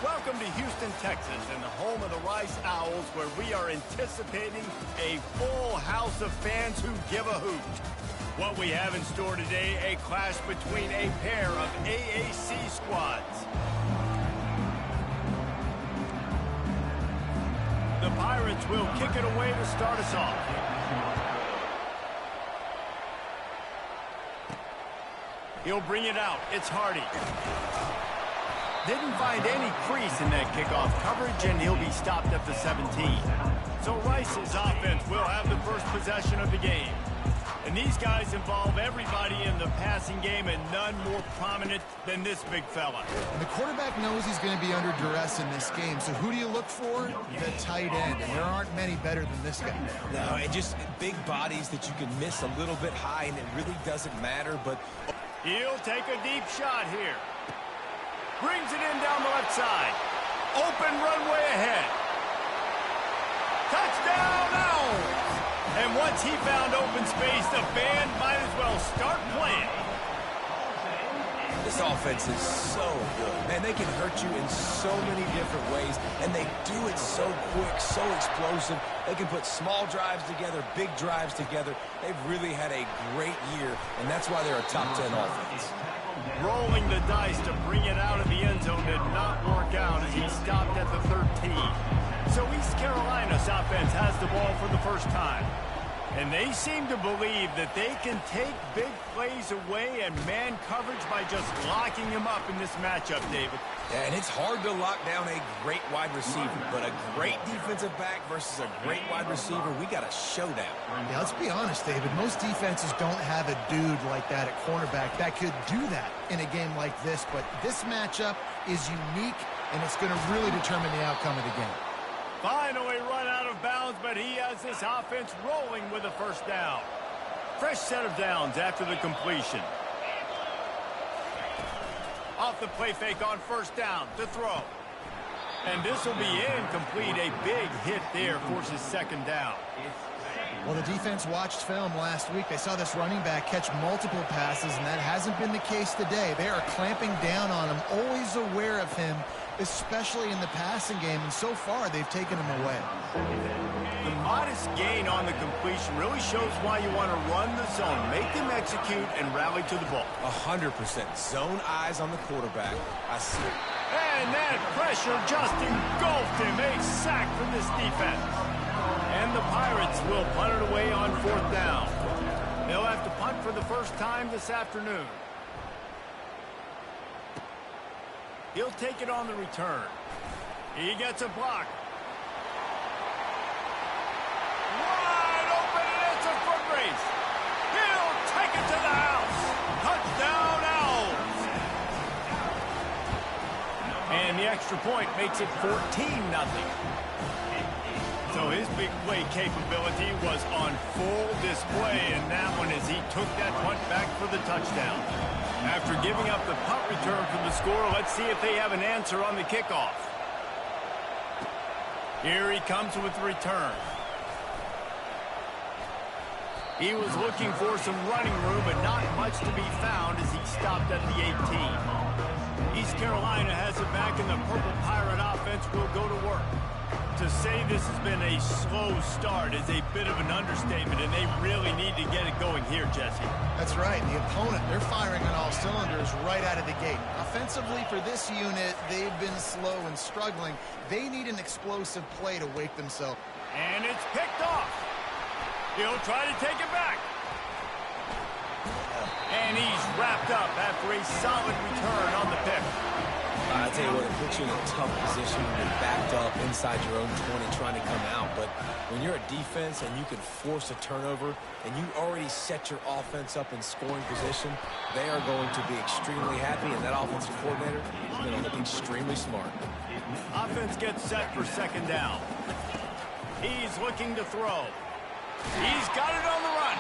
Welcome to Houston, Texas, and the home of the Rice Owls, where we are anticipating a full house of fans who give a hoot. What we have in store today, a clash between a pair of AAC squads. The Pirates will kick it away to start us off. He'll bring it out. It's Hardy. Didn't find any crease in that kickoff coverage, and he'll be stopped at the 17. So Rice's offense will have the first possession of the game. And these guys involve everybody in the passing game, and none more prominent than this big fella. And the quarterback knows he's going to be under duress in this game. So who do you look for? The tight end. And there aren't many better than this guy. No, and just big bodies that you can miss a little bit high, and it really doesn't matter. But he'll take a deep shot here. Brings it in down the left side. Open runway ahead. Touchdown Owls! And once he found open space, the band might as well start playing. This offense is so good. Man, they can hurt you in so many different ways, and they do it so quick, so explosive. They can put small drives together, big drives together. They've really had a great year, and that's why they're a top 10 offense. Rolling the dice to bring it out of the end zone did not work out as he stopped at the 13. So East Carolina's offense has the ball for the first time. And they seem to believe that they can take big plays away and man coverage by just locking him up in this matchup, David. Yeah, and it's hard to lock down a great wide receiver, but a great defensive back versus a great wide receiver, we got a showdown. Yeah, let's be honest, David. Most defenses don't have a dude like that at cornerback that could do that in a game like this, but this matchup is unique, and it's going to really determine the outcome of the game. Finally run out of bounds, but he has this offense rolling with a first down. Fresh set of downs after the completion. Off the play fake on first down to throw. And this will be incomplete. A big hit there forces second down. Well, the defense watched film last week. They saw this running back catch multiple passes, and that hasn't been the case today. They are clamping down on him, always aware of him, especially in the passing game, and so far they've taken him away. The modest gain on the completion really shows why you want to run the zone, make them execute, and rally to the ball. 100% zone eyes on the quarterback. I see it. And that pressure just engulfed him. A sack from this defense. And the Pirates will punt it away on fourth down. They'll have to punt for the first time this afternoon. He'll take it on the return. He gets a block. Wide open, and it's a foot race. He'll take it to the house. Touchdown Owls. And the extra point makes it 14-0. So his big play capability was on full display in that one as he took that punt back for the touchdown. After giving up the punt return for the score, let's see if they have an answer on the kickoff. Here he comes with the return. He was looking for some running room, but not much to be found as he stopped at the 18. East Carolina has it back, and the Purple Pirate offense will go to work. To say this has been a slow start is a bit of an understatement, and they really need to get it going here, Jesse. That's right. The opponent, they're firing on all cylinders right out of the gate. Offensively for this unit, they've been slow and struggling. They need an explosive play to wake themselves. And it's picked off. He'll try to take it back. And he's wrapped up after a solid return on the pick. I tell you what, it puts you in a tough position when you're backed up inside your own 20 trying to come out. But when you're a defense and you can force a turnover and you already set your offense up in scoring position, they are going to be extremely happy, and that offensive coordinator is going to look extremely smart. Offense gets set for second down. He's looking to throw. He's got it on the run.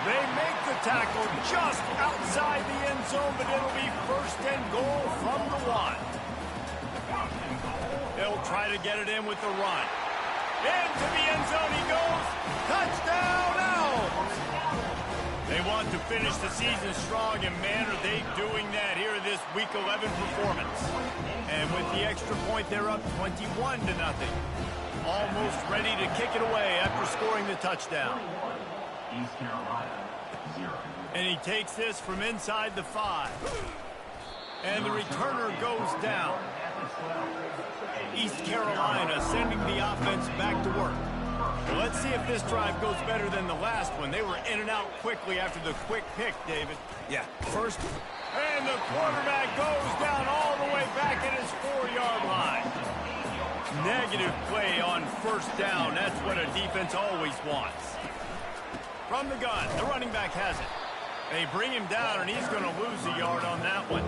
They make the tackle just outside the end zone, but it'll be first and goal from the 1. They'll try to get it in with the run. Into the end zone he goes. Touchdown Owls! They want to finish the season strong, and man, are they doing that here this Week 11 performance. And with the extra point, they're up 21-0. Almost ready to kick it away after scoring the touchdown. East Carolina, 0. And he takes this from inside the 5. And the returner goes down. East Carolina sending the offense back to work. Well, let's see if this drive goes better than the last one. They were in and out quickly after the quick pick, David. Yeah, first. And the quarterback goes down all the way back at his 4-yard line. Negative play on first down. That's what a defense always wants. From the gun, the running back has it. They bring him down, and he's going to lose a yard on that one.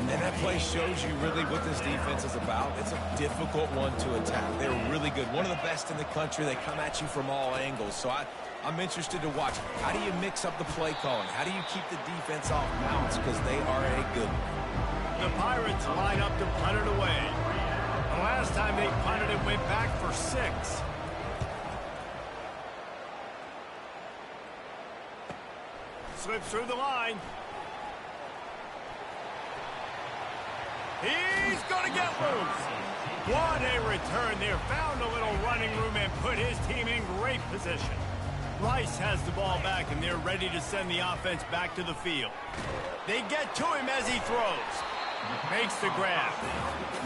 And that play shows you really what this defense is about. It's a difficult one to attack. They're really good. One of the best in the country. They come at you from all angles. So I'm interested to watch. How do you mix up the play calling? How do you keep the defense off balance? Because they are a good one. The Pirates line up to punt it away. The last time they punted it went back for 6. Slips through the line. He's going to get loose. What a return there. Found a little running room and put his team in great position. Rice has the ball back, and they're ready to send the offense back to the field. They get to him as he throws. Makes the grab.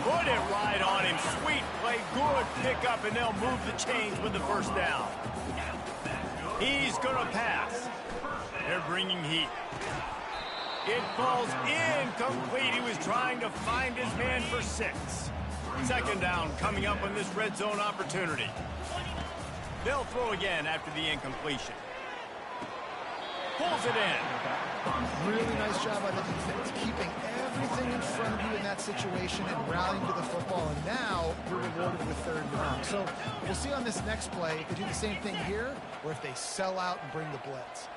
Put it right on him. Sweet play. Good pickup, and they'll move the chains with the first down. He's going to pass. They're bringing heat. It falls incomplete. He was trying to find his man for 6. Second down coming up on this red zone opportunity. They'll throw again after the incompletion. Pulls it in. Really nice job by the defense, keeping everything in front of you in that situation and rallying to the football. And now you're rewarded with 3rd down. So we'll see on this next play if they do the same thing here or if they sell out and bring the blitz.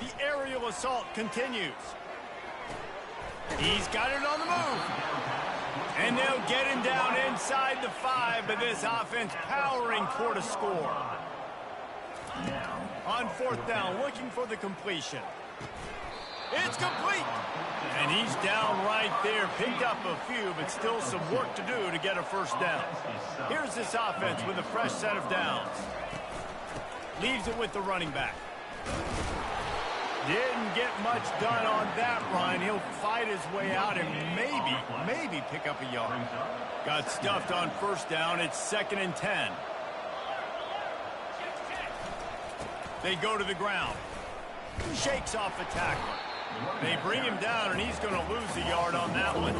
The aerial assault continues. He's got it on the move. And they'll get him down inside the 5, but this offense powering toward a score. On 4th down, looking for the completion. It's complete. And he's down right there. Picked up a few, but still some work to do to get a first down. Here's this offense with a fresh set of downs. Leaves it with the running back. Didn't get much done on that run. He'll fight his way out and maybe pick up a yard. Got stuffed on first down. It's 2nd and 10. They go to the ground. Shakes off the tackler. They bring him down, and he's going to lose a yard on that one.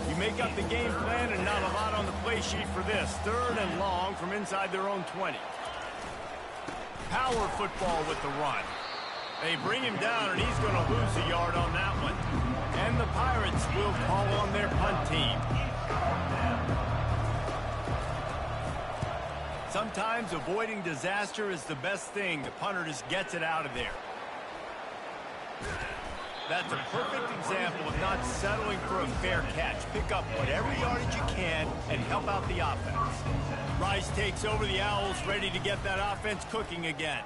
You make up the game plan and not a lot on the play sheet for this. 3rd and long from inside their own 20. Power football with the run. They bring him down, and he's going to lose a yard on that one. And the Pirates will call on their punt team. Sometimes avoiding disaster is the best thing. The punter just gets it out of there. That's a perfect example of not settling for a fair catch. Pick up whatever yardage you can and help out the offense. Rice takes over the Owls, ready to get that offense cooking again.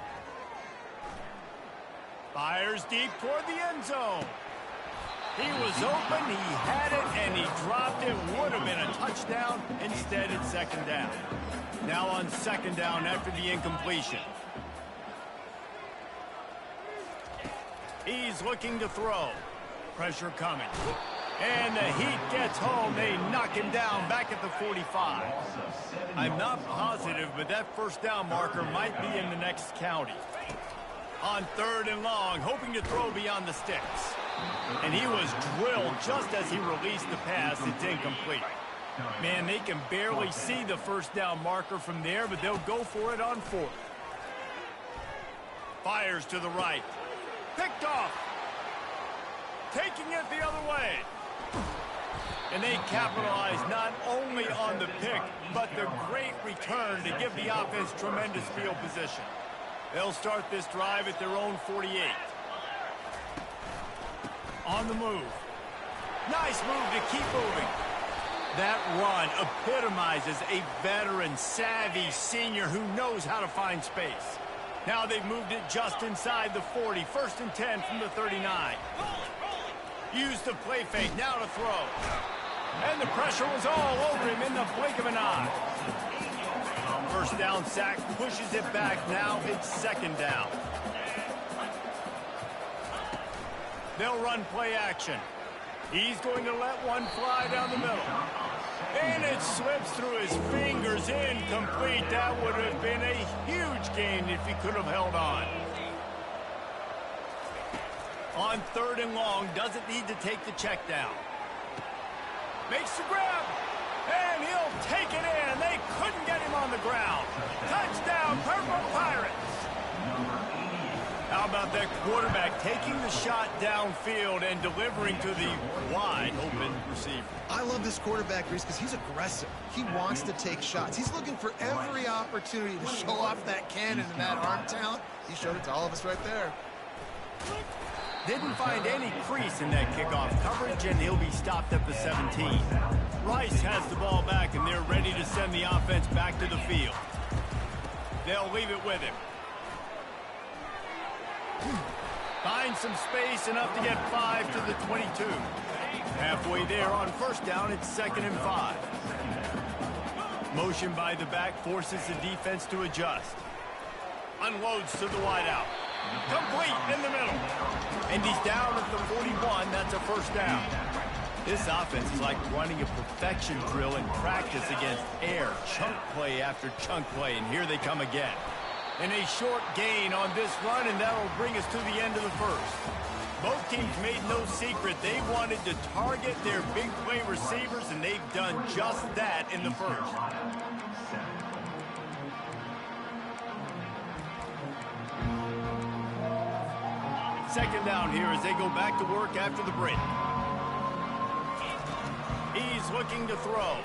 Fires deep toward the end zone. He was open, he had it, and he dropped it. Would have been a touchdown. Instead, it's 2nd down. Now on 2nd down after the incompletion. He's looking to throw. Pressure coming. And the Heat gets home. They knock him down back at the 45. I'm not positive, but that first down marker might be in the next county. On 3rd and long, hoping to throw beyond the sticks. And he was drilled just as he released the pass. It's incomplete. Man, they can barely see the first down marker from there, but they'll go for it on 4th. Fires to the right. Picked off. Taking it the other way. And they capitalize not only on the pick, but the great return to give the offense tremendous field position. They'll start this drive at their own 48. On the move. Nice move to keep moving. That run epitomizes a veteran, savvy senior who knows how to find space. Now they've moved it just inside the 40. 1st and 10 from the 39. Use the play fake, now to throw. And the pressure was all over him in the blink of an eye. 1st down sack, pushes it back. Now it's 2nd down. They'll run play action. He's going to let one fly down the middle. And it slips through his fingers, incomplete. That would have been a huge gain if he could have held on. On 3rd and long, doesn't need to take the check down. Makes the grab, and he'll take it in. They couldn't get him on the ground. Touchdown, Purple Pirates. How about that quarterback taking the shot downfield and delivering to the wide open receiver? I love this quarterback, Reese, because he's aggressive. He wants to take shots. He's looking for every opportunity to show off that cannon and that arm talent. He showed it to all of us right there. Didn't find any crease in that kickoff coverage, and he'll be stopped at the 17. Rice has the ball back, and they're ready to send the offense back to the field. They'll leave it with him. Finds some space, enough to get 5 to the 22. Halfway there on 1st down, it's 2nd and 5. Motion by the back forces the defense to adjust. Unloads to the wideout. Complete in the middle. And he's down at the 41. That's a 1st down. This offense is like running a perfection drill in practice against air. Chunk play after chunk play, and here they come again. And a short gain on this run, and that'll bring us to the end of the 1st. Both teams made no secret. They wanted to target their big play receivers, and they've done just that in the 1st. Second down here as they go back to work after the break. He's looking to throw.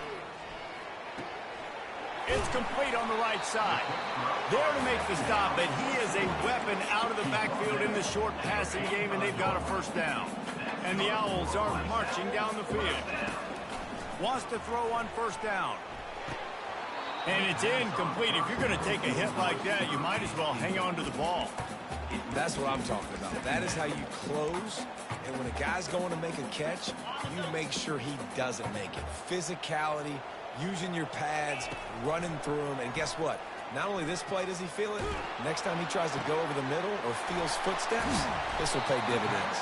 It's complete on the right side. There to make the stop, but he is a weapon out of the backfield in the short passing game, and they've got a 1st down. And the Owls are marching down the field. Wants to throw on 1st down. And it's incomplete. If you're going to take a hit like that, you might as well hang on to the ball. That's what I'm talking about. That is how you close. And when a guy's going to make a catch, you make sure he doesn't make it. Physicality, using your pads, running through them. And guess what? Not only this play does he feel it, next time he tries to go over the middle or feels footsteps, this will pay dividends.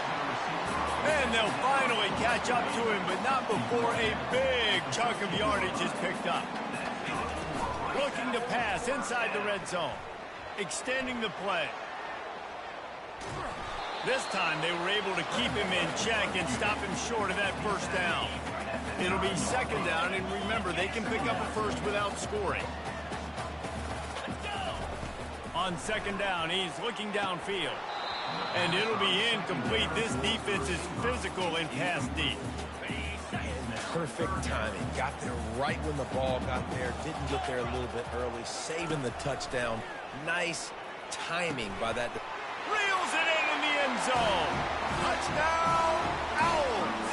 And they'll finally catch up to him, but not before a big chunk of yardage is picked up. Looking to pass inside the red zone. Extending the play. This time they were able to keep him in check and stop him short of that 1st down. It'll be 2nd down, and remember, they can pick up a 1st without scoring. On 2nd down, he's looking downfield. And it'll be incomplete. This defense is physical and pass deep. Perfect timing. Got there right when the ball got there. Didn't get there a little bit early. Saving the touchdown. Nice timing by that. Reels it in the end zone. Touchdown, Owls.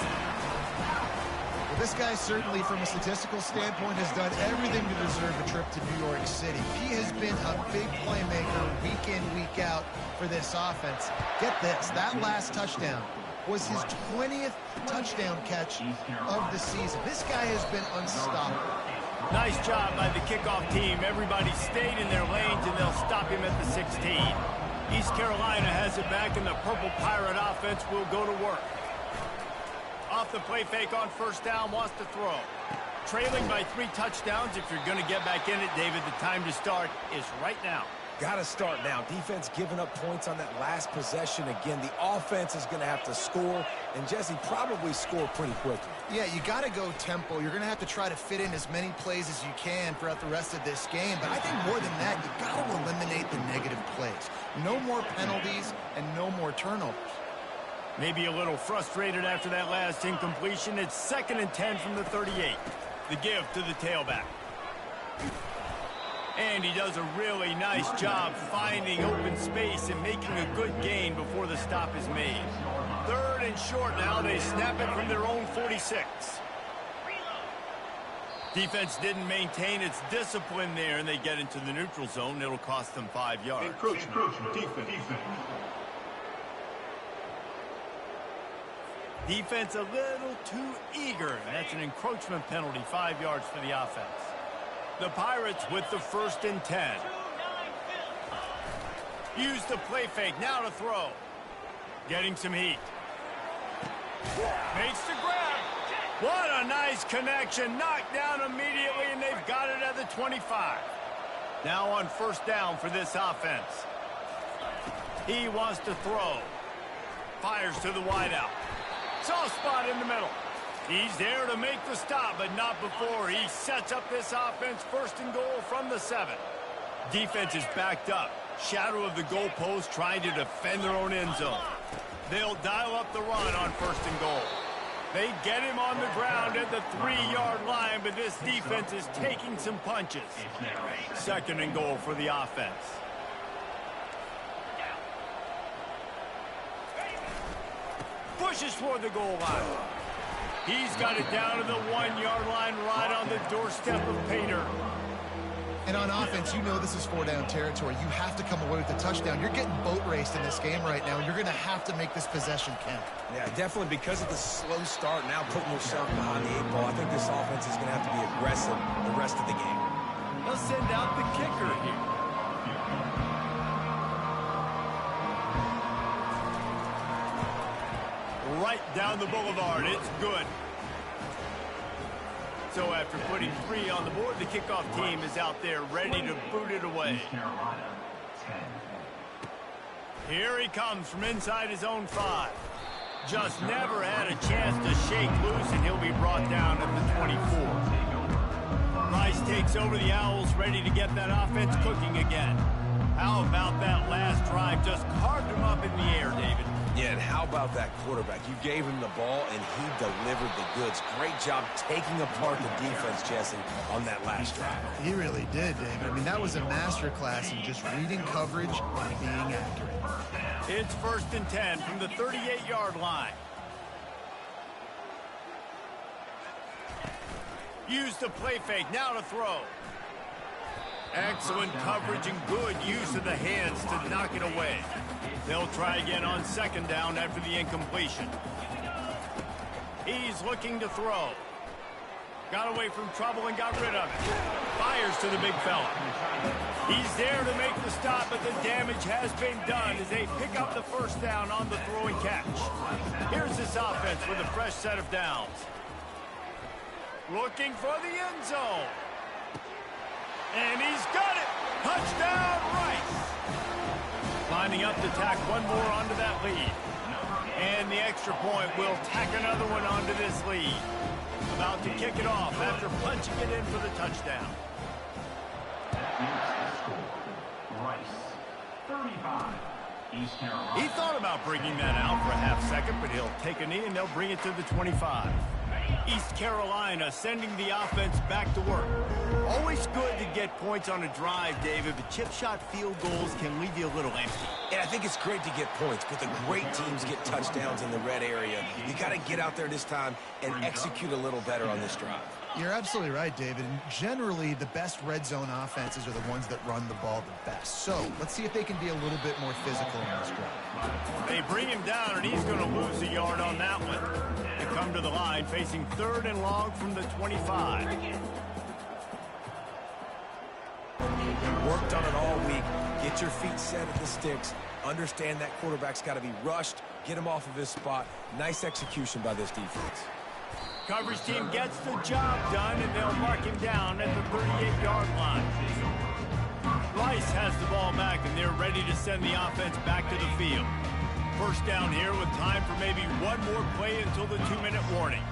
Well, this guy certainly, from a statistical standpoint, has done everything to deserve a trip to New York City. He has been a big playmaker week in, week out for this offense. Get this, that last touchdown was his 20th touchdown catch of the season. This guy has been unstoppable. Nice job by the kickoff team. Everybody stayed in their lanes, and they'll stop him at the 16. East Carolina has it back, and the Purple Pirate offense will go to work. Off the play fake on 1st down, wants to throw. Trailing by 3 touchdowns. If you're going to get back in it, David, the time to start is right now. Got to start now. Defense giving up points on that last possession. Again, the offense is going to have to score, and Jesse probably score pretty quickly. Yeah, you got to go tempo. You're going to have to try to fit in as many plays as you can throughout the rest of this game. But I think more than that, you got to eliminate the negative plays. No more penalties and no more turnovers. Maybe a little frustrated after that last incompletion. It's 2nd and 10 from the 38. The give to the tailback. And he does a really nice job finding open space and making a good gain before the stop is made. 3rd and short now. They snap it from their own 46. Defense didn't maintain its discipline there, and they get into the neutral zone. It'll cost them 5 yards. Encroachment. Defense. Defense a little too eager. That's an encroachment penalty, 5 yards for the offense. The Pirates with the 1st and 10. Use the play fake, now to throw. Getting some heat. Makes the grab. What a nice connection. Knocked down immediately, and they've got it at the 25. Now on 1st down for this offense. He wants to throw. Fires to the wideout. Soft spot in the middle. He's there to make the stop, but not before. He sets up this offense 1st and goal from the 7. Defense is backed up. Shadow of the goalpost trying to defend their own end zone. They'll dial up the run on 1st and goal. They get him on the ground at the 3-yard line, but this defense is taking some punches. 2nd and goal for the offense. Pushes toward the goal line. He's got it down to the 1-yard line right on the doorstep of Painter. And on offense, you know this is 4-down territory. You have to come away with a touchdown. You're getting boat raced in this game right now, and you're going to have to make this possession count. Yeah, definitely because of the slow start, now putting yourself behind the 8 ball. I think this offense is going to have to be aggressive the rest of the game. They'll send out the kicker here. Right down the boulevard. It's good. So after putting 3 on the board, the kickoff team is out there ready to boot it away. East Carolina, 10. Here he comes from inside his own 5. Just never had a chance to shake loose, and he'll be brought down at the 24. Rice takes over the Owls, ready to get that offense cooking again. How about that last drive? Just carved him up in the air, David. Yeah, and how about that quarterback? You gave him the ball, and he delivered the goods. Great job taking apart the defense, Jesse, on that last drive. He really did, David. I mean, that was a masterclass in just reading coverage and being accurate. It's 1st and 10 from the 38-yard line. Use the play fake, now to throw. Excellent coverage and good use of the hands to knock it away. They'll try again on 2nd down after the incompletion. He's looking to throw. Got away from trouble and got rid of it. Fires to the big fella. He's there to make the stop, but the damage has been done as they pick up the 1st down on the throwing catch. Here's this offense with a fresh set of downs. Looking for the end zone. And he's got it. Touchdown, Rice. Lining up to tack one more onto that lead. And the extra point will tack another one onto this lead. About to kick it off after punching it in for the touchdown. Rice, 35. East Carolina. He thought about bringing that out for a half second, but he'll take a knee and they'll bring it to the 25. East Carolina sending the offense back to work. Always good to get points on a drive, David, but chip shot field goals can leave you a little empty. And I think it's great to get points, but the great teams get touchdowns in the red area. You got to get out there this time and execute a little better on this drive. You're absolutely right, David. And generally, the best red zone offenses are the ones that run the ball the best. So let's see if they can be a little bit more physical in this drive. They bring him down, and he's going to lose a yard on that one. They come to the line, facing 3rd and long from the 25. Worked on it all week. Get your feet set at the sticks. Understand that quarterback's got to be rushed. Get him off of his spot. Nice execution by this defense. Coverage team gets the job done, and they'll mark him down at the 38-yard line. Rice has the ball back, and they're ready to send the offense back to the field. 1st down here with time for maybe one more play until the 2-minute warning.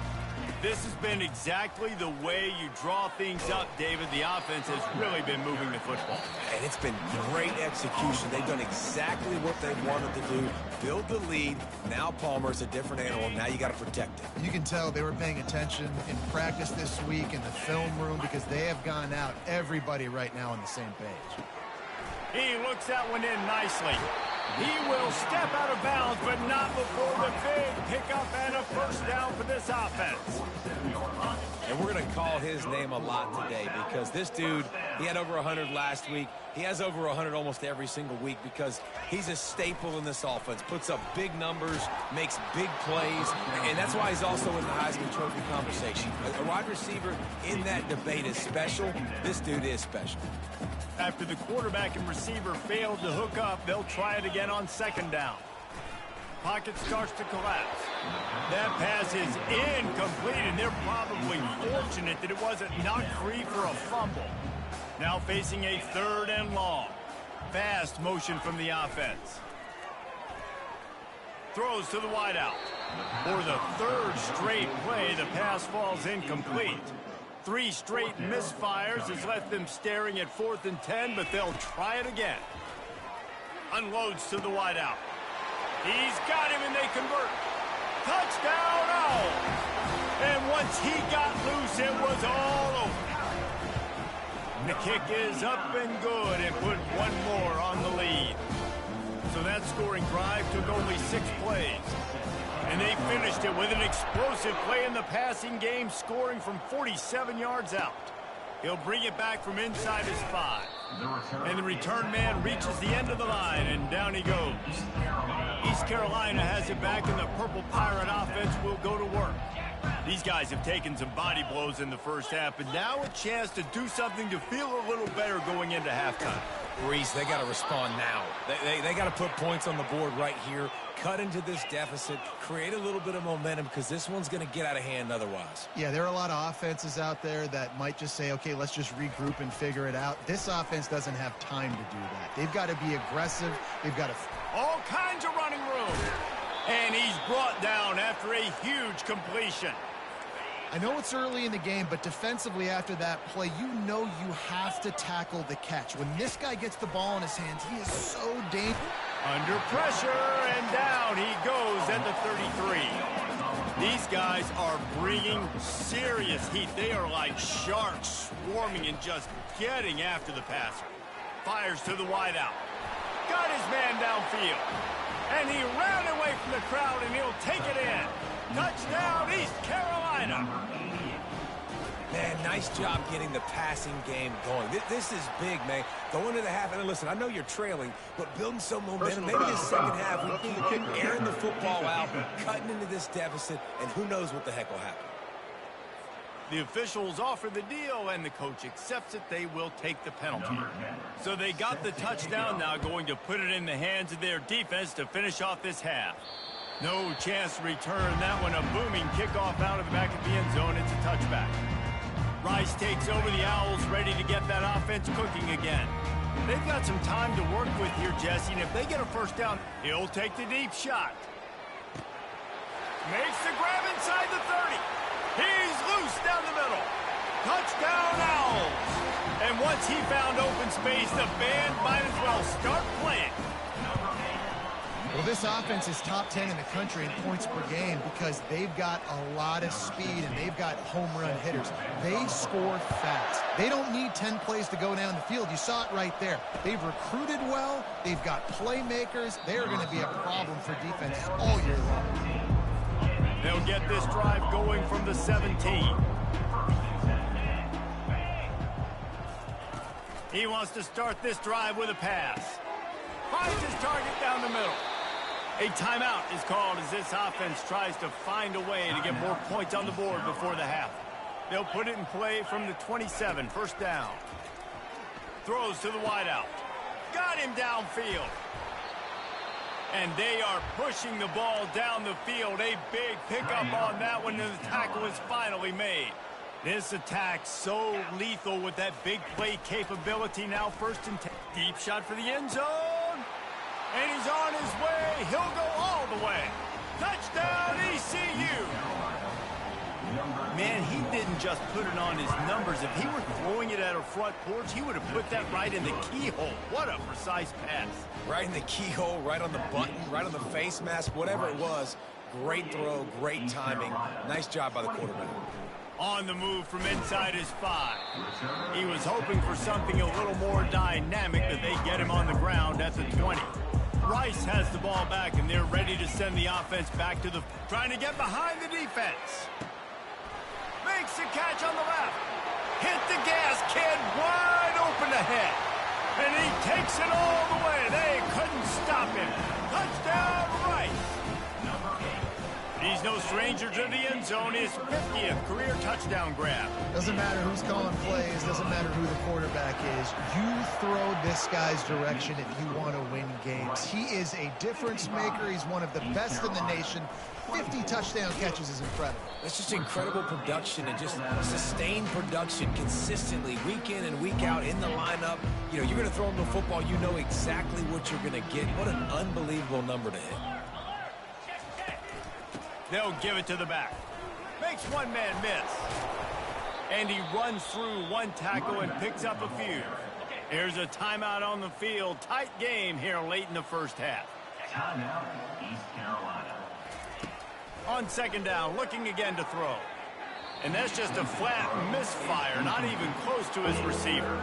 This has been exactly the way you draw things up, David. The offense has really been moving the football. And it's been great execution. They've done exactly what they wanted to do. Build the lead. Now Palmer's a different animal. Now you got to protect it. You can tell they were paying attention in practice this week in the film room because they have gone out, everybody right now on the same page. He looks that one in nicely. He will step out of bounds, but not before the big pickup and a 1st down for this offense. And And we're going to call his name a lot today because this dude, he had over 100 last week. He has over 100 almost every single week because he's a staple in this offense. Puts up big numbers, makes big plays, and that's why he's also in the Heisman Trophy conversation. A wide receiver in that debate is special. This dude is special. After the quarterback and receiver failed to hook up, they'll try it again on second down. Pocket starts to collapse. That pass is incomplete, and they're probably fortunate that it wasn't knocked free for a fumble. Now facing a 3rd and long. Fast motion from the offense. Throws to the wideout. For the 3rd straight play, the pass falls incomplete. 3 straight misfires has left them staring at 4th and 10, but they'll try it again. Unloads to the wideout. He's got him, and they convert. Touchdown, Owls! And once he got loose, it was all over. The kick is up and good, and put one more on the lead. So that scoring drive took only 6 plays. And they finished it with an explosive play in the passing game, scoring from 47 yards out. He'll bring it back from inside his 5. And the return man reaches the end of the line, and down he goes. East Carolina has it back, and the Purple Pirate offense will go to work. These guys have taken some body blows in the first half, but now a chance to do something to feel a little better going into halftime. Reese, they got to respond now. They got to put points on the board right here, cut into this deficit, create a little bit of momentum because this one's going to get out of hand otherwise. Yeah, there are a lot of offenses out there that might just say, okay, let's just regroup and figure it out. This offense doesn't have time to do that. They've got to be aggressive. They've got to... All kinds of running room. And he's brought down after a huge completion. I know it's early in the game, but defensively after that play, you know you have to tackle the catch. When this guy gets the ball in his hands, he is so dangerous. Under pressure, and down he goes at the 33. These guys are bringing serious heat. They are like sharks swarming and just getting after the passer. Fires to the wideout. Got his man downfield. And he ran away from the crowd, and he'll take it in. Touchdown, East Carolina. Man, nice job getting the passing game going. This is big, man. Going into the half, and listen, I know you're trailing, but building some momentum. Maybe this second half, we keep airing the football out, cutting into this deficit, and who knows what the heck will happen. The officials offer the deal, and the coach accepts it. They will take the penalty. So they got the touchdown, now going to put it in the hands of their defense to finish off this half. No chance to return that one. A booming kickoff out of the back of the end zone. It's a touchback. Rice takes over. The Owls ready to get that offense cooking again. They've got some time to work with here, Jesse, and if they get a first down, he'll take the deep shot. Makes the grab inside the 30. He's loose down the middle. Touchdown, Owls. And once he found open space, the band might as well start playing. Well, this offense is top 10 in the country in points per game because they've got a lot of speed and they've got home run hitters. They score fast. They don't need 10 plays to go down the field. You saw it right there. They've recruited well. They've got playmakers. They are going to be a problem for defenses all year long. They'll get this drive going from the 17. He wants to start this drive with a pass. Finds his target down the middle. A timeout is called as this offense tries to find a way to get more points on the board before the half. They'll put it in play from the 27, first down. Throws to the wideout. Got him downfield. And they are pushing the ball down the field. A big pickup on that one, and the tackle is finally made. This attack so lethal with that big play capability. Now 1st and 10. Deep shot for the end zone. And he's on his way. He'll go all the way. Touchdown, ECU. Man, he didn't just put it on his numbers. If he were throwing it at a front porch, he would have put that right in the keyhole. What a precise pass. Right in the keyhole, right on the button, right on the face mask, whatever it was. Great throw, great timing. Nice job by the quarterback. On the move from inside his 5. He was hoping for something a little more dynamic, but they get him on the ground at the 20. Rice has the ball back, and they're ready to send the offense back to the... Trying to get behind the defense. Makes the catch on the left. Hit the gas, kid, wide open ahead. And he takes it all the way. They couldn't stop him. Touchdown, Rice. Number 8. He's no stranger to the end zone. His 50th career touchdown grab. Doesn't matter who's calling plays, doesn't matter who the quarterback is. You throw this guy's direction if you want to win games. He is a difference maker. He's one of the best in the nation. 50 touchdown catches is incredible. It's just incredible production and just sustained production consistently week in and week out in the lineup. You know, you're going to throw him the football, you know exactly what you're going to get. What an unbelievable number to hit. They'll give it to the back. Makes one man miss. And he runs through one tackle and picks up a few. Here's a timeout on the field. Tight game here late in the first half. Timeout, East Carolina. On second down, looking again to throw. And that's just a flat misfire, not even close to his receiver.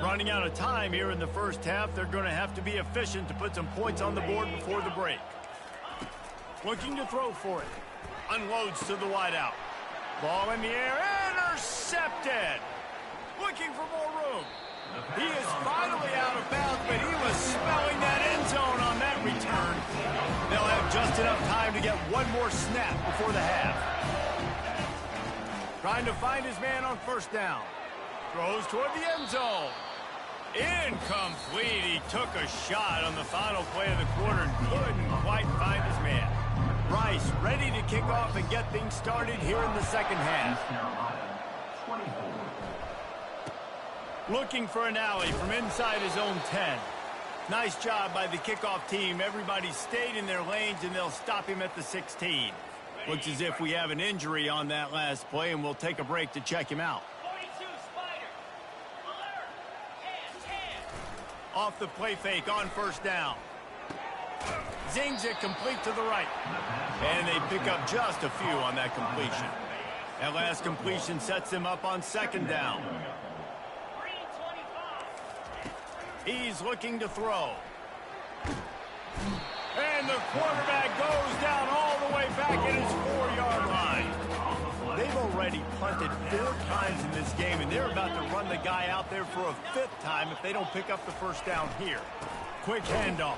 Running out of time here in the first half. They're going to have to be efficient to put some points on the board before the break. Looking to throw for it. Unloads to the wideout. Ball in the air. Intercepted. Looking for more room. He is finally out of bounds, but he was smelling that end zone on that return. They'll have just enough time to get one more snap before the half. Trying to find his man on first down. Throws toward the end zone. Incomplete. He took a shot on the final play of the quarter and couldn't quite find his man. Rice ready to kick off and get things started here in the second half. East Carolina, 24. Looking for an alley from inside his own 10. Nice job by the kickoff team. Everybody stayed in their lanes, and they'll stop him at the 16. Looks as if we have an injury on that last play, and we'll take a break to check him out. Off the play fake on first down. Zings it complete to the right. And they pick up just a few on that completion. That last completion sets him up on second down. He's looking to throw. And the quarterback goes down all the way back at his 4-yard line. They've already punted 4 times in this game, and they're about to run the guy out there for a 5th time if they don't pick up the first down here. Quick handoff.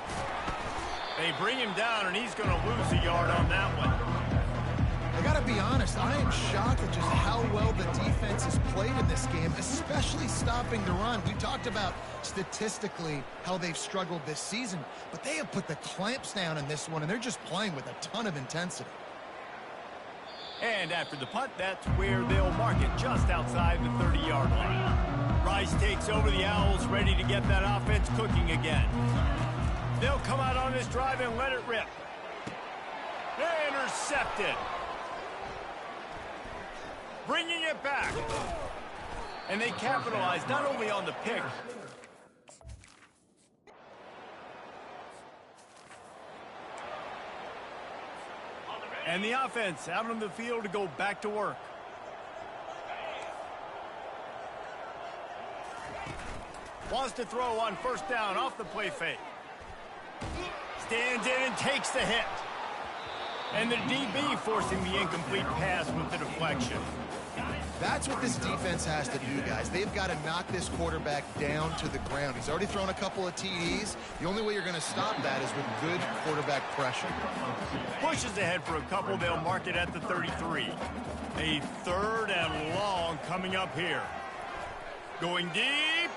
They bring him down, and he's going to lose a yard on that one. I got to be honest, I am shocked at just how well the defense has played in this game, especially stopping the run. We talked about statistically how they've struggled this season, but they have put the clamps down in this one, and they're just playing with a ton of intensity. And after the punt, that's where they'll mark it, just outside the 30-yard line. Rice takes over the Owls, ready to get that offense cooking again. They'll come out on this drive and let it rip. Intercepted. Bringing it back. And they capitalize not only on the pick. And the offense out on the field to go back to work. Wants to throw on first down off the play fake. Stands in and takes the hit. And the DB forcing the incomplete pass with the deflection. That's what this defense has to do, guys. They've got to knock this quarterback down to the ground. He's already thrown a couple of TDs. The only way you're going to stop that is with good quarterback pressure. Pushes ahead for a couple. They'll mark it at the 33. A 3rd and long coming up here. Going deep.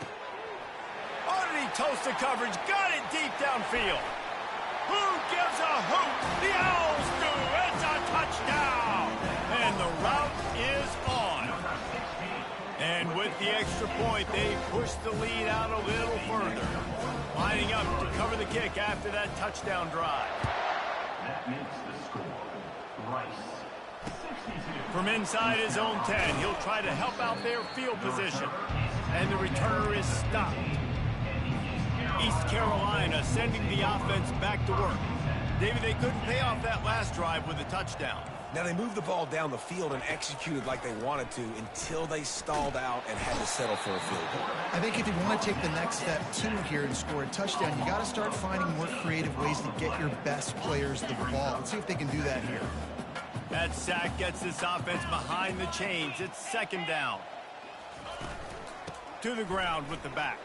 Oh, did he toast the coverage? Got it deep downfield. Who gives a hoot? The Owls do. It's a touchdown. And the route is on. And with the extra point, they push the lead out a little further. Lining up to cover the kick after that touchdown drive. That makes the score. Rice, 62. From inside his own 10, he'll try to help out their field position. And the returner is stopped. East Carolina sending the offense back to work. David, they couldn't pay off that last drive with a touchdown. Now, they moved the ball down the field and executed like they wanted to until they stalled out and had to settle for a field goal. I think if you want to take the next step too here and score a touchdown, you got to start finding more creative ways to get your best players the ball. Let's see if they can do that here. That sack gets this offense behind the chains. It's second down. To the ground with the back.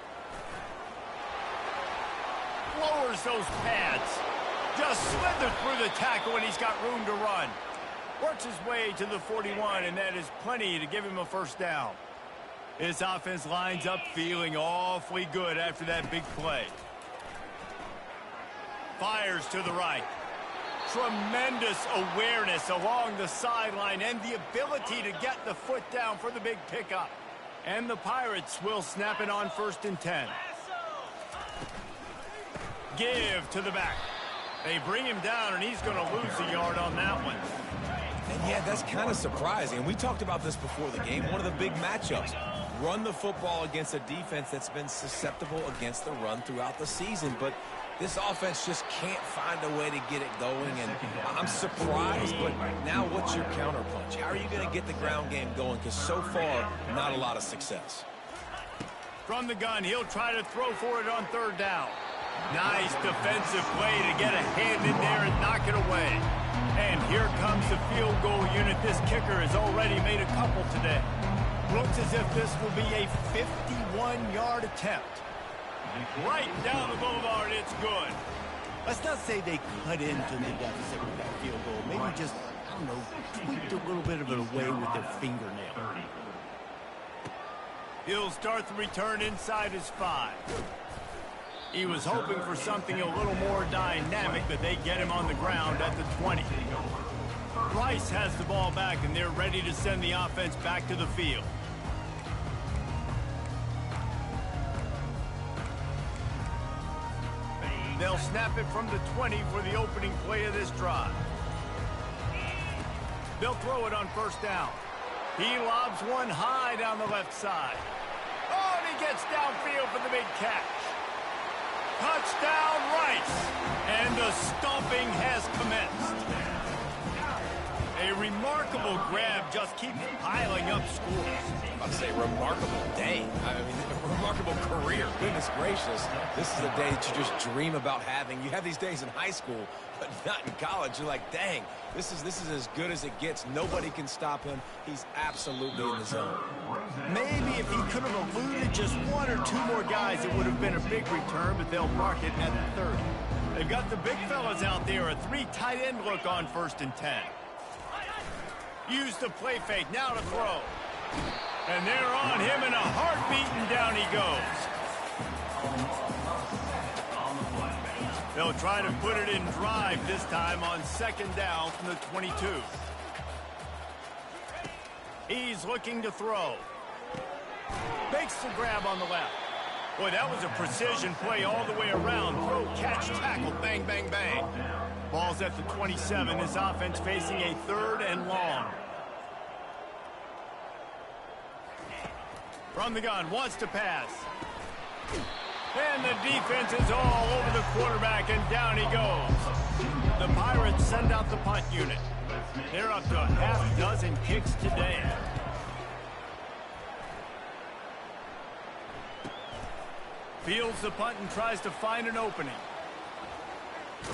Lowers those pads. Just slithered through the tackle and he's got room to run. Works his way to the 41, and that is plenty to give him a first down. This offense lines up feeling awfully good after that big play. Fires to the right. Tremendous awareness along the sideline and the ability to get the foot down for the big pickup. And the Pirates will snap it on 1st and 10. Give to the back. They bring him down, and he's going to lose a yard on that one. And yeah, that's kind of surprising. We talked about this before the game. One of the big matchups. Run the football against a defense that's been susceptible against the run throughout the season. But this offense just can't find a way to get it going. And I'm surprised, but now what's your counterpunch? How are you going to get the ground game going? Because so far, not a lot of success. From the gun, he'll try to throw for it on 3rd down. Nice defensive play to get a hand in there and knock it away. And here comes the field goal unit. This kicker has already made a couple today. Looks as if this will be a 51-yard attempt. Right down the boulevard, it's good. Let's not say they cut into the deficit with that field goal. Maybe just, I don't know, tweaked a little bit of it away with their fingernail. He'll start the return inside his 5. He was hoping for something a little more dynamic, but they get him on the ground at the 20. Rice has the ball back, and they're ready to send the offense back to the field. They'll snap it from the 20 for the opening play of this drive. They'll throw it on 1st down. He lobs one high down the left side. Oh, and he gets downfield for the big catch. Touchdown, Rice. And the stomping has commenced. A remarkable grab just keeps piling up scores. I'd say remarkable day. I mean, a remarkable career. Goodness gracious. This is a day that you just dream about having. You have these days in high school, but not in college. You're like, dang, this is as good as it gets. Nobody can stop him. He's absolutely in the zone. Maybe if he could have eluded just 1 or 2 more guys, it would have been a big return, but they'll mark it at the 30. They've got the big fellas out there, a 3 tight end look on 1st and 10. Use the play fake, now to throw. And they're on him in a heartbeat, and down he goes. They'll try to put it in drive this time on 2nd down from the 22. He's looking to throw. Makes the grab on the left. Boy, that was a precision play all the way around. Throw, catch, tackle, bang, bang, bang. Ball's at the 27. This offense facing a 3rd and long. From the gun, wants to pass. And the defense is all over the quarterback, and down he goes. The Pirates send out the punt unit. They're up to a half dozen kicks today. Fields the punt and tries to find an opening.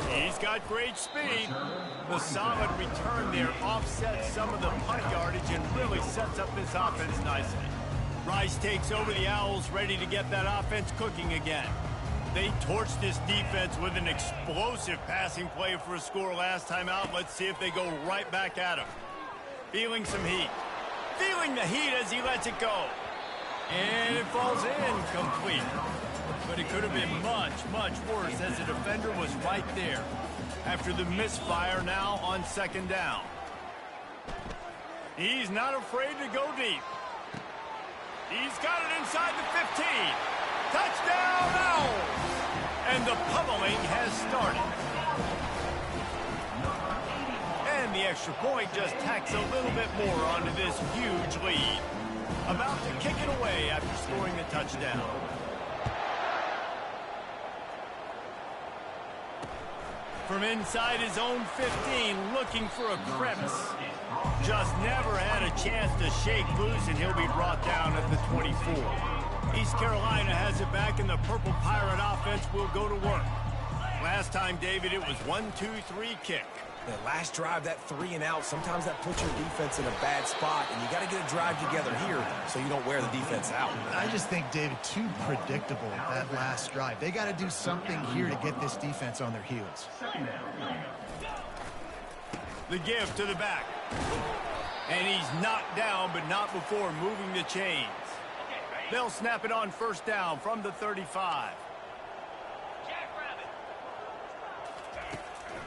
He's got great speed. The solid return there offsets some of the punt yardage and really sets up this offense nicely. Rice takes over the Owls, ready to get that offense cooking again. They torched this defense with an explosive passing play for a score last time out. Let's see if they go right back at him. Feeling some heat. Feeling the heat as he lets it go. And it falls in complete. But it could have been much, much worse as the defender was right there. After the misfire now on 2nd down. He's not afraid to go deep. He's got it inside the 15. Touchdown Owls! And the pummeling has started. And the extra point just tacks a little bit more onto this huge lead. About to kick it away after scoring the touchdown. From inside his own 15, looking for a crevice. Just never had a chance to shake loose, and he'll be brought down at the 24. East Carolina has it back, and the Purple Pirate offense will go to work. Last time, David, it was 1-2-3 kick. That last drive, that 3 and out, sometimes that puts your defense in a bad spot, and you got to get a drive together here so you don't wear the defense out. I just think, David, too predictable, that last drive. They got to do something here to get this defense on their heels. The give to the back. And he's knocked down, but not before moving the chains. They'll snap it on first down from the 35.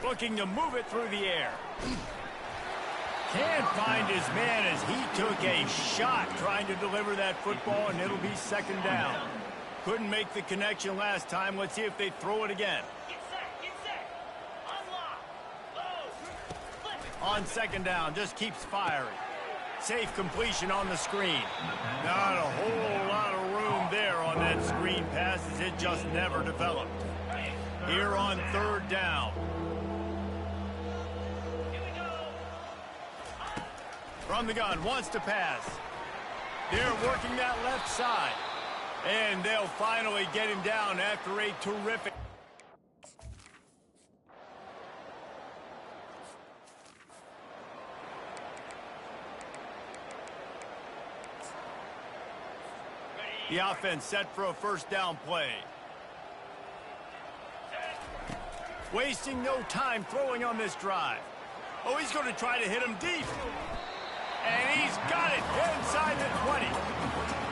Looking to move it through the air. Can't find his man as he took a shot trying to deliver that football, and it'll be second down. Couldn't make the connection last time. Let's see if they throw it again. On second down, just keeps firing. Safe completion on the screen. Not a whole lot of room there on that screen pass, as it just never developed. Here on third down. From the gun, wants to pass. They're working that left side. And they'll finally get him down after a terrific... The offense set for a first down play. Wasting no time throwing on this drive. Oh, he's going to try to hit him deep. And he's got it inside the 20.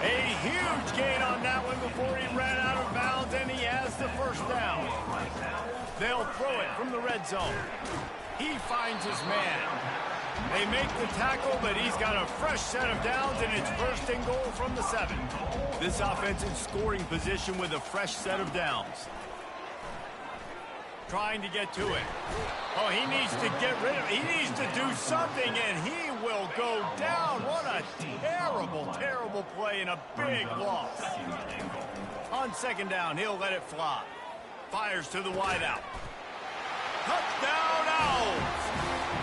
A huge gain on that one before he ran out of bounds, and he has the first down. They'll throw it from the red zone. He finds his man. They make the tackle, but he's got a fresh set of downs, and it's first and goal from the 7. This offense in scoring position with a fresh set of downs. Trying to get to it. Oh, he needs to get rid of it. He needs to do something, and he will go down. What a terrible, terrible play and a big loss. On second down, he'll let it fly. Fires to the wideout. Touchdown Owls!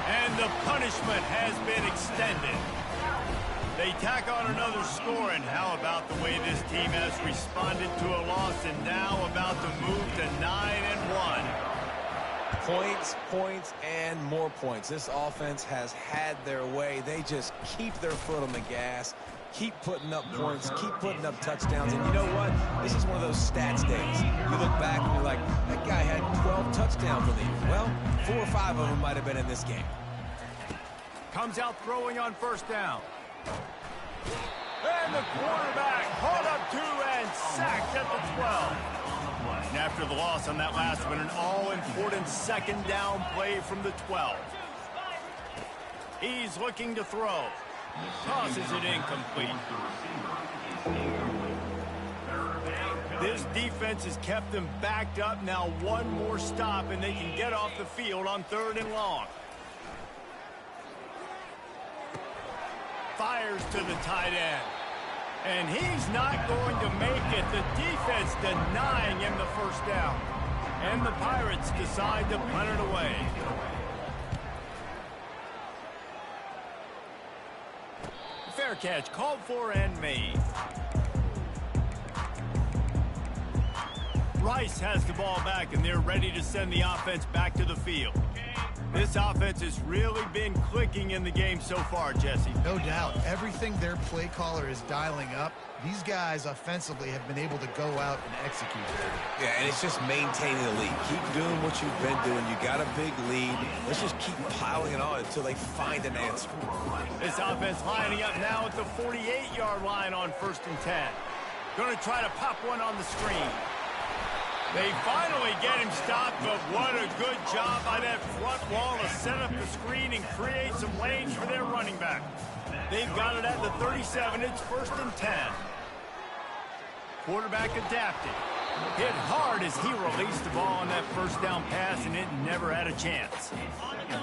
And the punishment has been extended. They tack on another score, and how about the way this team has responded to a loss and now about to move to 9-1. Points, points, and more points. This offense has had their way. They just keep their foot on the gas, keep putting up points, keep putting up touchdowns. And you know what? This is one of those stats days. You look back and you're like, that guy had 12 touchdowns for the year. Well, 4 or 5 of them might have been in this game. Comes out throwing on first down. And the quarterback hauled up 2 and sacked at the 12. And after the loss on that last one, an all-important second down play from the 12. He's looking to throw. Tosses it incomplete. This defense has kept them backed up. Now one more stop, and they can get off the field on 3rd and long. Fires to the tight end. And he's not going to make it. The defense denying him the first down. And the Pirates decide to punt it away. Fair catch called for and made. Rice has the ball back, and they're ready to send the offense back to the field. This offense has really been clicking in the game so far, Jesse. No doubt. Everything their play caller is dialing up, these guys offensively have been able to go out and execute. Yeah, and it's just maintaining the lead. Keep doing what you've been doing. You got a big lead. Let's just keep piling it on until they find an answer. This offense lining up now at the 48-yard line on 1st and 10. Going to try to pop one on the screen. They finally get him stopped, but what a good job by that front wall to set up the screen and create some lanes for their running back. They've got it at the 37. It's 1st and 10. Quarterback adapted. Hit hard as he released the ball on that first down pass, and it never had a chance.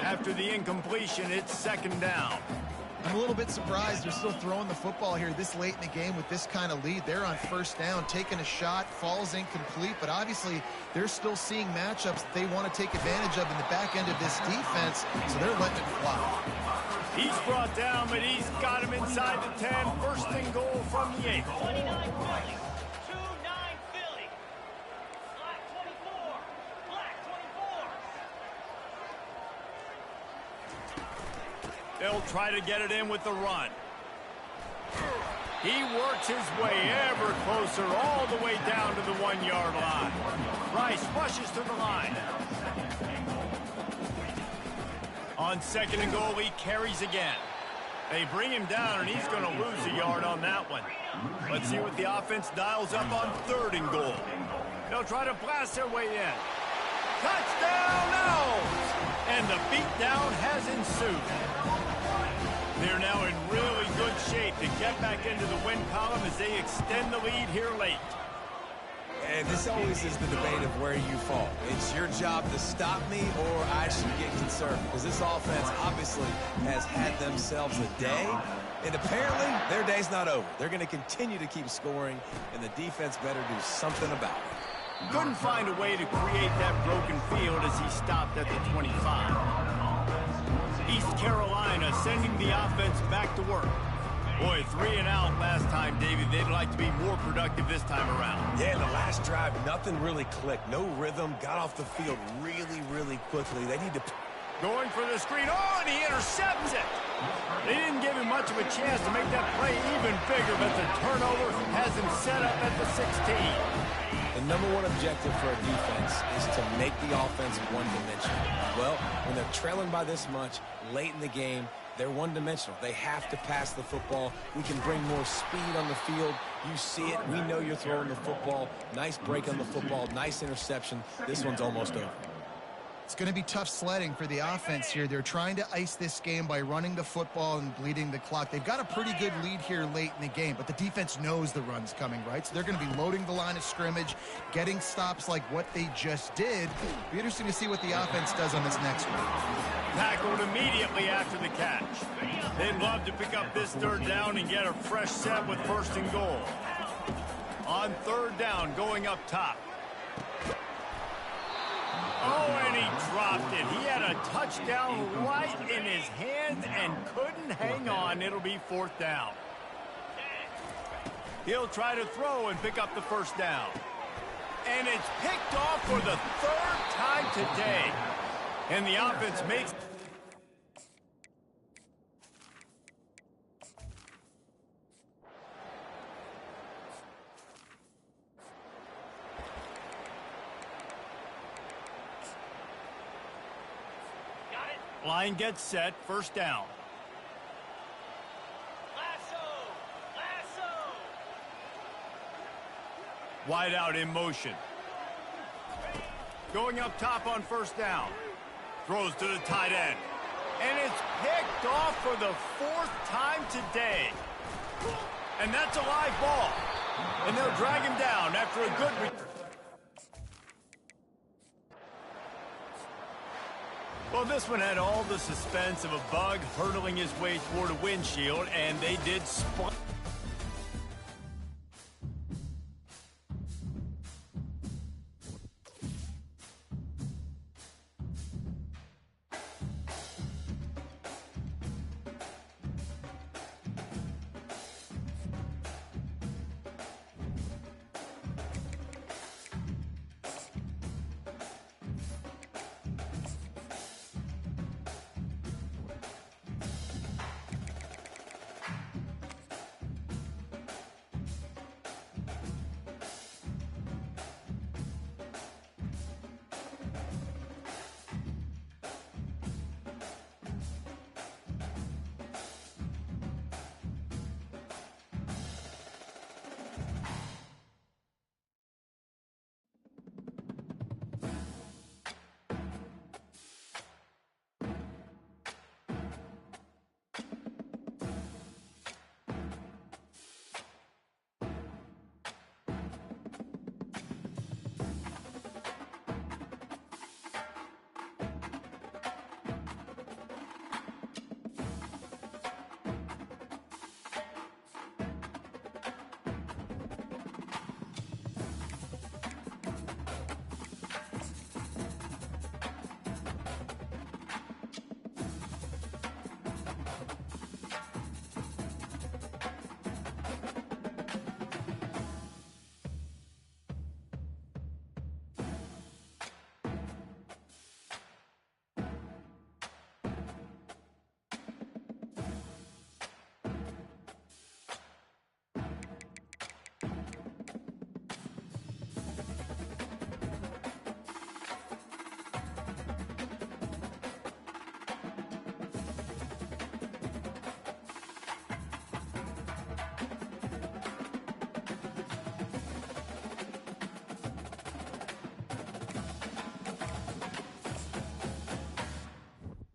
After the incompletion, it's 2nd down. I'm a little bit surprised they're still throwing the football here this late in the game with this kind of lead. They're on first down, taking a shot, falls incomplete, but obviously they're still seeing matchups that they want to take advantage of in the back end of this defense, so they're letting it fly. He's brought down, but he's got him inside the 10. First and goal from the 8. 29 Philly. 2-9 Philly. Black 24. Black 24. They'll try to get it in with the run. He works his way ever closer all the way down to the 1-yard line. Rice rushes to the line. On second and goal, he carries again. They bring him down, and he's going to lose a yard on that one. Let's see what the offense dials up on third and goal. They'll try to blast their way in. Touchdown, Owls! And the beatdown has ensued. They're now in really good shape to get back into the win column as they extend the lead here late. And this always is the debate of where you fall. It's your job to stop me, or I should get concerned. Because this offense obviously has had themselves a day. And apparently, their day's not over. They're going to continue to keep scoring, and the defense better do something about it. Couldn't find a way to create that broken field as he stopped at the 25. East Carolina sending the offense back to work. Boy, 3 and out last time, David. They'd like to be more productive this time around. Yeah, the last drive, nothing really clicked. No rhythm. Got off the field really, really quickly. They need to... Going for the screen. Oh, and he intercepts it. They didn't give him much of a chance to make that play even bigger, but the turnover has him set up at the 16. The number one objective for a defense is to make the offense one-dimensional. Well, when they're trailing by this much late in the game, they're one-dimensional. They have to pass the football. We can bring more speed on the field. You see it. We know you're throwing the football. Nice break on the football. Nice interception. This one's almost over. It's going to be tough sledding for the offense here. They're trying to ice this game by running the football and bleeding the clock. They've got a pretty good lead here late in the game, but the defense knows the run's coming, right? So they're going to be loading the line of scrimmage, getting stops like what they just did. Be interesting to see what the offense does on this next one. Tackled immediately after the catch. They'd love to pick up this third down and get a fresh set with first and goal. On third down, going up top. Oh, and he dropped it. He had a touchdown right in his hand and couldn't hang on. It'll be fourth down. He'll try to throw and pick up the first down. And it's picked off for the third time today. And the offense makes... Line gets set, first down. Lasso! Lasso! Wide out in motion. Going up top on first down. Throws to the tight end. And it's picked off for the fourth time today. And that's a live ball. And they'll drag him down after a good return. Well, this one had all the suspense of a bug hurtling his way toward a windshield, and they did spot.